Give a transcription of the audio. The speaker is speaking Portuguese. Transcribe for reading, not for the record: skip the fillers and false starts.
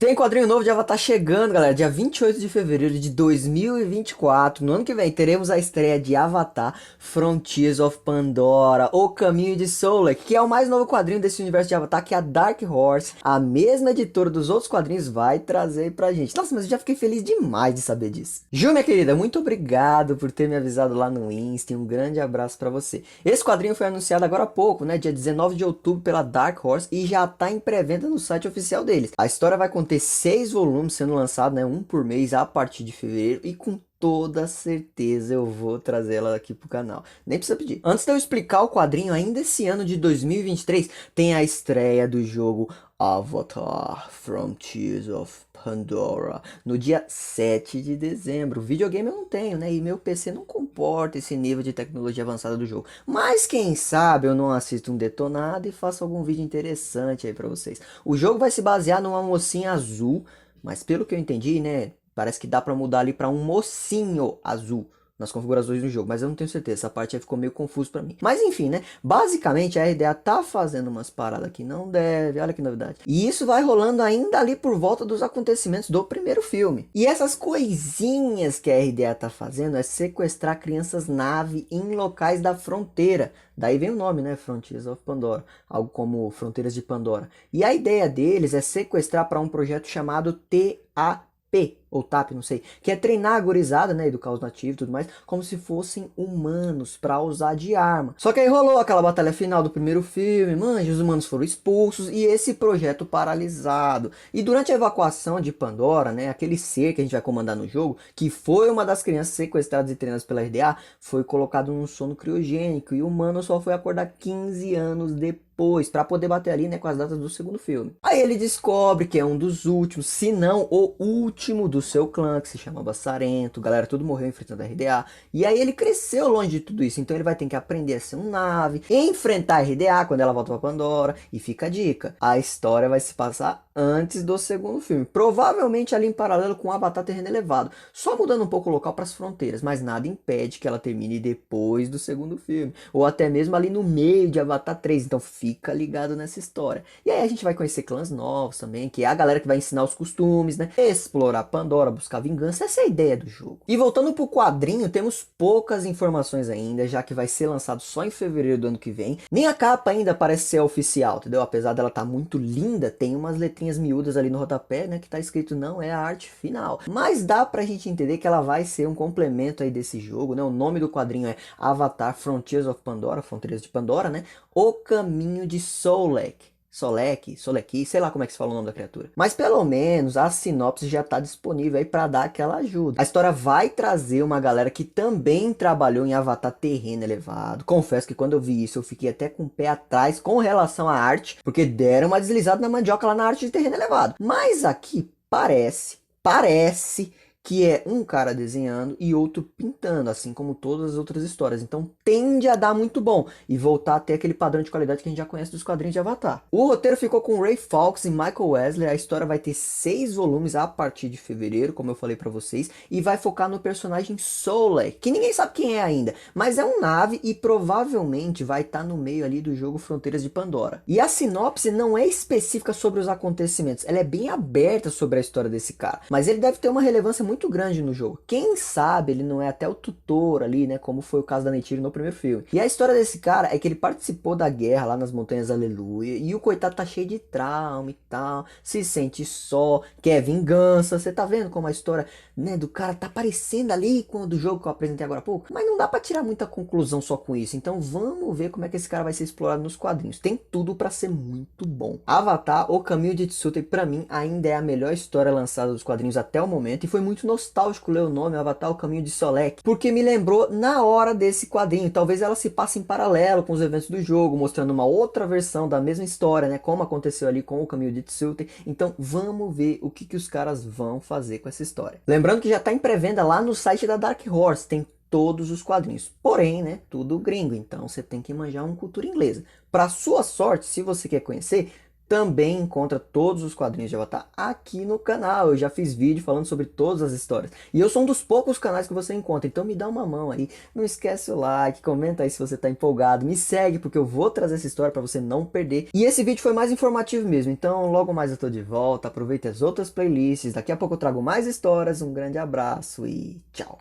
Tem quadrinho novo de Avatar chegando, galera. Dia 28 de fevereiro de 2024. No ano que vem, teremos a estreia de Avatar Frontiers of Pandora, O Caminho de Soulek, que é o mais novo quadrinho desse universo de Avatar, que a Dark Horse, a mesma editora dos outros quadrinhos, vai trazer pra gente. Nossa, mas eu já fiquei feliz demais de saber disso. Ju, minha querida, muito obrigado por ter me avisado lá no Insta. E um grande abraço pra você. Esse quadrinho foi anunciado agora há pouco, né? Dia 19 de outubro pela Dark Horse e já tá em pré-venda no site oficial deles. A história vai contar 6 volumes sendo lançados, né, um por mês a partir de fevereiro, e com toda certeza eu vou trazer ela aqui pro canal. Nem precisa pedir. Antes de eu explicar o quadrinho, ainda esse ano de 2023 tem a estreia do jogo Avatar Frontiers of Pandora no dia 7 de dezembro. Videogame eu não tenho, né? E meu PC não comporta esse nível de tecnologia avançada do jogo. Mas quem sabe eu não assisto um detonado e faço algum vídeo interessante aí pra vocês. O jogo vai se basear numa mocinha azul, mas pelo que eu entendi, né? Parece que dá pra mudar ali pra um mocinho azul nas configurações do jogo, mas eu não tenho certeza, essa parte aí ficou meio confuso pra mim. Mas enfim, né? Basicamente a RDA tá fazendo umas paradas que não deve, olha que novidade. E isso vai rolando ainda ali por volta dos acontecimentos do primeiro filme. E essas coisinhas que a RDA tá fazendo é sequestrar crianças nave em locais da fronteira. Daí vem o nome, né? Frontiers of Pandora. Algo como Fronteiras de Pandora. E a ideia deles é sequestrar para um projeto chamado TAP, ou TAP, não sei, que é treinar a gurizada, né, educar os nativos e tudo mais, como se fossem humanos pra usar de arma. Só que aí rolou aquela batalha final do primeiro filme, manja, os humanos foram expulsos e esse projeto paralisado. E durante a evacuação de Pandora, né, aquele ser que a gente vai comandar no jogo, que foi uma das crianças sequestradas e treinadas pela RDA, foi colocado num sono criogênico e o humano só foi acordar 15 anos depois, para poder bater ali, né, com as datas do segundo filme. Aí ele descobre que é um dos últimos, se não o último do seu clã, que se chamava Sarento, galera tudo morreu enfrentando a RDA, e aí ele cresceu longe de tudo isso, então ele vai ter que aprender a ser um nave, enfrentar a RDA quando ela volta pra Pandora, e fica a dica, a história vai se passar antes do segundo filme, provavelmente ali em paralelo com o Avatar Terreno Elevado, só mudando um pouco o local para as fronteiras, mas nada impede que ela termine depois do segundo filme, ou até mesmo ali no meio de Avatar 3, então fica ligado nessa história. E aí a gente vai conhecer clãs novos também, que é a galera que vai ensinar os costumes, né, explorar Pandora, buscar vingança, essa é a ideia do jogo. E voltando pro quadrinho, temos poucas informações ainda, já que vai ser lançado só em fevereiro do ano que vem, nem a capa ainda parece ser oficial, entendeu? Apesar dela estar muito linda, tem umas letrinhas miúdas ali no rodapé, né, que tá escrito não é a arte final. Mas dá pra gente entender que ela vai ser um complemento aí desse jogo, né? O nome do quadrinho é Avatar Frontiers of Pandora, Fronteiras de Pandora, né? O Caminho de Soulek. Soleki, sei lá como é que se fala o nome da criatura. Mas pelo menos a sinopse já tá disponível aí pra dar aquela ajuda. A história vai trazer uma galera que também trabalhou em Avatar Terreno Elevado. Confesso que quando eu vi isso eu fiquei até com o pé atrás com relação à arte, porque deram uma deslizada na mandioca lá na arte de Terreno Elevado. Mas aqui parece que é um cara desenhando e outro pintando, assim como todas as outras histórias. Então tende a dar muito bom e voltar a ter aquele padrão de qualidade que a gente já conhece dos quadrinhos de Avatar. O roteiro ficou com Ray Fawkes e Michael Wesley. A história vai ter 6 volumes a partir de fevereiro, como eu falei pra vocês, e vai focar no personagem Soulek, que ninguém sabe quem é ainda, mas é um nave e provavelmente vai estar no meio ali do jogo Fronteiras de Pandora. E a sinopse não é específica sobre os acontecimentos, ela é bem aberta sobre a história desse cara, mas ele deve ter uma relevância muito grande no jogo. Quem sabe ele não é até o tutor ali, né, como foi o caso da Neytiri no primeiro filme. E a história desse cara é que ele participou da guerra lá nas Montanhas Aleluia, e o coitado tá cheio de trauma e tal, se sente só, quer vingança. Você tá vendo como a história, né, do cara tá parecendo ali com o do jogo que eu apresentei agora há pouco? Mas não dá pra tirar muita conclusão só com isso, então vamos ver como é que esse cara vai ser explorado nos quadrinhos. Tem tudo pra ser muito bom. Avatar, O Caminho de Tsuta, pra mim, ainda é a melhor história lançada dos quadrinhos até o momento, e foi muito nostálgico ler o nome Avatar, O Caminho de Solek, porque me lembrou na hora desse quadrinho. Talvez ela se passe em paralelo com os eventos do jogo, mostrando uma outra versão da mesma história, né, como aconteceu ali com O Caminho de Tsuta. Então vamos ver o que os caras vão fazer com essa história. Lembrando que já tá em pré-venda lá no site da Dark Horse, tem todos os quadrinhos, porém, né, tudo gringo, então você tem que manjar uma cultura inglesa. Para sua sorte, se você quer conhecer, também encontra todos os quadrinhos de Avatar aqui no canal. Eu já fiz vídeo falando sobre todas as histórias. E eu sou um dos poucos canais que você encontra, então me dá uma mão aí. Não esquece o like, comenta aí se você tá empolgado. Me segue porque eu vou trazer essa história para você não perder. E esse vídeo foi mais informativo mesmo, então logo mais eu tô de volta. Aproveite as outras playlists. Daqui a pouco eu trago mais histórias. Um grande abraço e tchau.